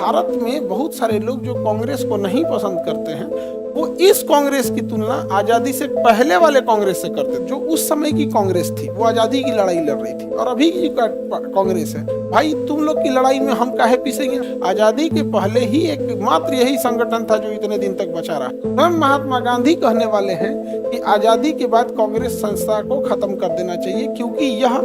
भारत में बहुत सारे लोग जो कांग्रेस को नहीं पसंद करते हैं, वो इस कांग्रेस की तुलना आजादी से पहले वाले कांग्रेस से करते थे। जो उस समय की कांग्रेस थी वो आजादी की लड़ाई लड़ रही थी, और अभी की कांग्रेस है, भाई तुम लोग की लड़ाई में हम काहे पीसेंगे। आजादी के पहले ही एक मात्र यही संगठन था जो इतने दिन तक बचा रहा। स्वयं महात्मा गांधी कहने वाले हैं कि आजादी के बाद कांग्रेस संस्था को खत्म कर देना चाहिए, क्योंकि यह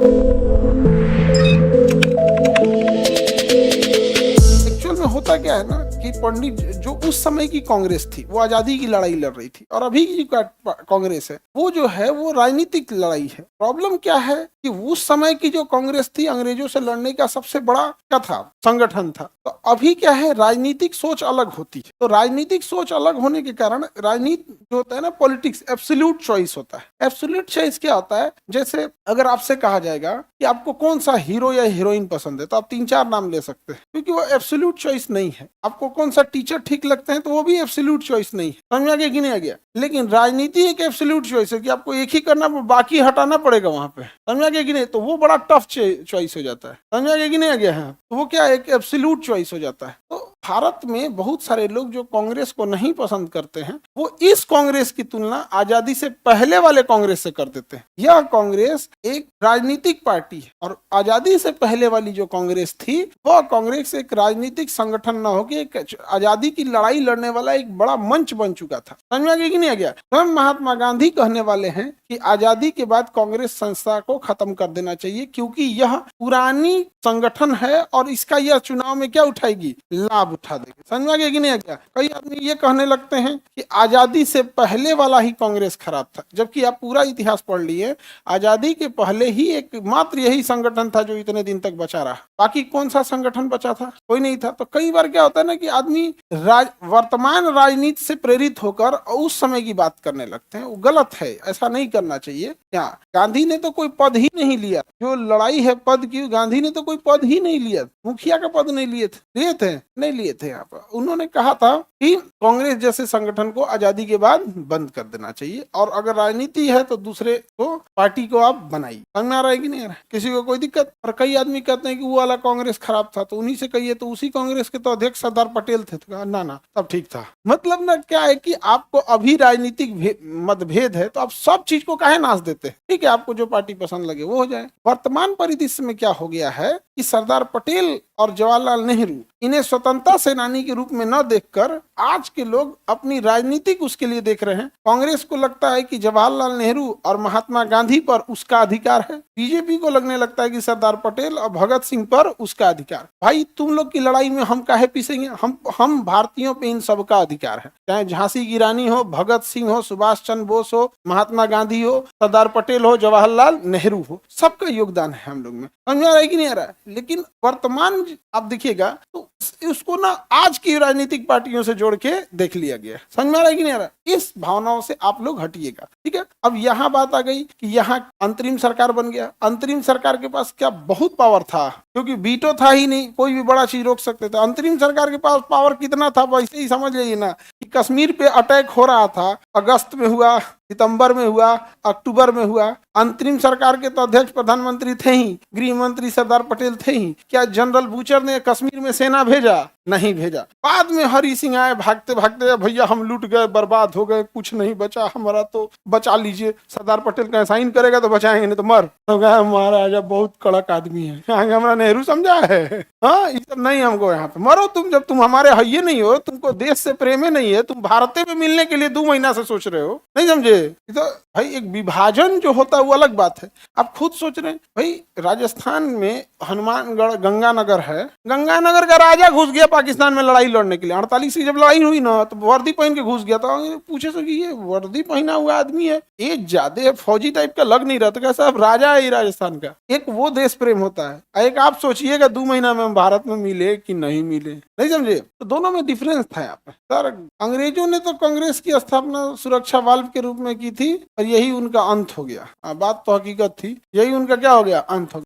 एक्चुअल में होता क्या है ना कि पंडित जो उस समय की कांग्रेस थी वो आजादी की लड़ाई लड़ रही थी, और अभी की कांग्रेस है वो जो है वो राजनीतिक लड़ाई है। प्रॉब्लम क्या है कि उस समय की जो कांग्रेस थी अंग्रेजों से लड़ने का सबसे बड़ा क्या था, संगठन था। तो अभी क्या है, राजनीतिक सोच अलग होती है। तो राजनीतिक सोच अलग होने के कारण राजनीति जो होता है ना, पॉलिटिक्स एब्सोल्यूट चॉइस होता है। एब्सोल्यूट चॉइस क्या होता है, जैसे अगर आपसे कहा जाएगा कि आपको कौन सा हीरो या हीरोइन पसंद है, तो आप 3-4 नाम ले सकते हैं, क्योंकि वो एब्सोल्यूट चॉइस नहीं है। आपको कौन सा टीचर ठीक लगते हैं, तो वो भी एब्सोल्यूट चॉइस नहीं है। समझ आ गया कि नहीं आ गया। लेकिन राजनीति एक एब्सोल्यूट चॉइस है कि आपको एक ही करना, बाकी हटाना पड़ेगा वहां पे। समझ आ गया कि नहीं। तो वो बड़ा टफ चॉइस हो जाता है। समझ आ गया कि नहीं आ गया है। तो वो क्या एक एब्सोल्यूट चॉइस हो जाता है। तो भारत में बहुत सारे लोग जो कांग्रेस को नहीं पसंद करते हैं, वो इस कांग्रेस की तुलना आजादी से पहले वाले कांग्रेस से कर देते हैं। यह कांग्रेस एक राजनीतिक पार्टी है, और आजादी से पहले वाली जो कांग्रेस थी वह कांग्रेस एक राजनीतिक संगठन न होकर एक आजादी की लड़ाई लड़ने वाला एक बड़ा मंच बन चुका था। समझ में आ गया कि नहीं आ गया। स्वयं महात्मा गांधी कहने वाले हैं कि आजादी के बाद कांग्रेस संस्था को खत्म कर देना चाहिए, क्योंकि यह पुरानी संगठन है और इसका यह चुनाव में क्या उठाएगी, लाभ उठा देगी। समझ में आ गया कि नहीं आ गया। कई आदमी ये कहने लगते हैं कि आजादी से पहले वाला ही कांग्रेस खराब था, जबकि आप पूरा इतिहास पढ़ लिए, आजादी के पहले ही एक मात्र यही संगठन था जो इतने दिन तक बचा रहा। बाकी कौन सा संगठन बचा था, कोई नहीं था। तो कई बार क्या होता है ना कि आदमी वर्तमान राजनीति से प्रेरित होकर उस समय की बात करने लगते हैं, वो गलत है। ऐसा नहीं करना चाहिए। क्या गांधी ने तो कोई पद ही नहीं लिया, जो लड़ाई है पद की, गांधी ने तो कोई पद ही नहीं लिया, मुखिया का पद नहीं लिए थे नहीं लिए थे। यहाँ पर उन्होंने कहा था कि कांग्रेस जैसे संगठन को आजादी के बाद बंद कर देना चाहिए, और अगर राजनीति है तो दूसरे को पार्टी को आप बनाइए। समझ में आ रहा है कि नहीं आ रहा है, किसी को कोई दिक्कत। और कई आदमी कहते हैं कि वो वाला कांग्रेस खराब था, तो उन्हीं से कहिए, तो उसी कांग्रेस के तो अध्यक्ष सरदार पटेल थे। तो ना तब ठीक था। मतलब ना क्या है कि आपको अभी राजनीतिक मतभेद है तो आप सब चीज को काहे नाश देते हैं। ठीक है, आपको जो पार्टी पसंद लगे वो हो जाए। वर्तमान परिदृश्य में क्या हो गया है कि सरदार पटेल और जवाहरलाल नेहरू, इन्हें स्वतंत्रता सेनानी के रूप में न देखकर आज के लोग अपनी राजनीतिक उसके लिए देख रहे हैं। कांग्रेस को लगता है कि जवाहरलाल नेहरू और महात्मा गांधी पर उसका अधिकार है, बीजेपी को लगने लगता है कि सरदार पटेल और भगत सिंह पर उसका अधिकार। भाई तुम लोग की लड़ाई में हम काहे पीसेंगे। हम भारतीयों पे इन सबका अधिकार है, चाहे झांसी की रानी हो, भगत सिंह हो, सुभाष चंद्र बोस हो, महात्मा गांधी हो, सरदार पटेल हो, जवाहरलाल नेहरू हो, सबका योगदान है हम लोग में। समझ आ रहा है कि नहीं आ रहा है। लेकिन वर्तमान आप देखिएगा तो उसको ना आज की राजनीतिक पार्टियों से जोड़ के देख लिया गया। समझ में आ रहा है कि नहीं आ रहा। इस भावनाओं से आप लोग हटिएगा। ठीक है, अब यहाँ बात आ गई कि यहाँ अंतरिम सरकार बन गया। अंतरिम सरकार के पास क्या बहुत पावर था, क्योंकि वीटो था ही नहीं, कोई भी बड़ा चीज रोक सकते थे। अंतरिम सरकार के पास पावर कितना था, वैसे ही समझ लीजिए ना कि कश्मीर पे अटैक हो रहा था, अगस्त में हुआ, सितंबर में हुआ, अक्टूबर में हुआ। अंतरिम सरकार के तो अध्यक्ष प्रधानमंत्री थे ही, गृह मंत्री सरदार पटेल थे ही। क्या जनरल बूचर ने कश्मीर में सेना भेजा? नहीं भेजा। बाद में हरि सिंह आए भागते भागते, भैया हम लूट गए, बर्बाद हो गए, कुछ नहीं बचा हमारा, तो बचा लीजिए। सरदार पटेल का साइन करेगा तो बचाएंगे, नहीं तो मर। तो कहा महाराजा बहुत कड़क आदमी है, हमारा नेहरू समझा है। हाँ, ये सब नहीं, हमको यहाँ पे मरो तुम, जब तुम हमारे हइये नहीं हो, तुमको देश से प्रेम नहीं है, तुम भारत में मिलने के लिए 2 महीना से सोच रहे हो, नहीं समझे। तो भाई एक विभाजन जो होता है वो अलग बात है। आप खुद सोच रहे हैं भाई, राजस्थान में हनुमानगढ़ गंगानगर है, गंगानगर का राजा घुस गया पाकिस्तान में लड़ाई लड़ने के लिए। 48 की जब लड़ाई हुई ना, तो वर्दी पहन के घुस गया। तो पूछे सो कि ये वर्दी पहना हुआ आदमी है, ये ज्यादा फौजी टाइप का लग नहीं रहा, तो कैसा राजा है राजस्थान का। एक वो देश प्रेम होता है, एक आप सोचिएगा 2 महीना में हम भारत में मिले कि नहीं मिले, नहीं समझे। तो दोनों में डिफरेंस था यहाँ पे। सर अंग्रेजों ने तो कांग्रेस की स्थापना सुरक्षा वाल्व के रूप में की थी, और यही उनका अंत हो गया। बात तो हकीकत थी, यही उनका क्या हो गया, अंत हो गया।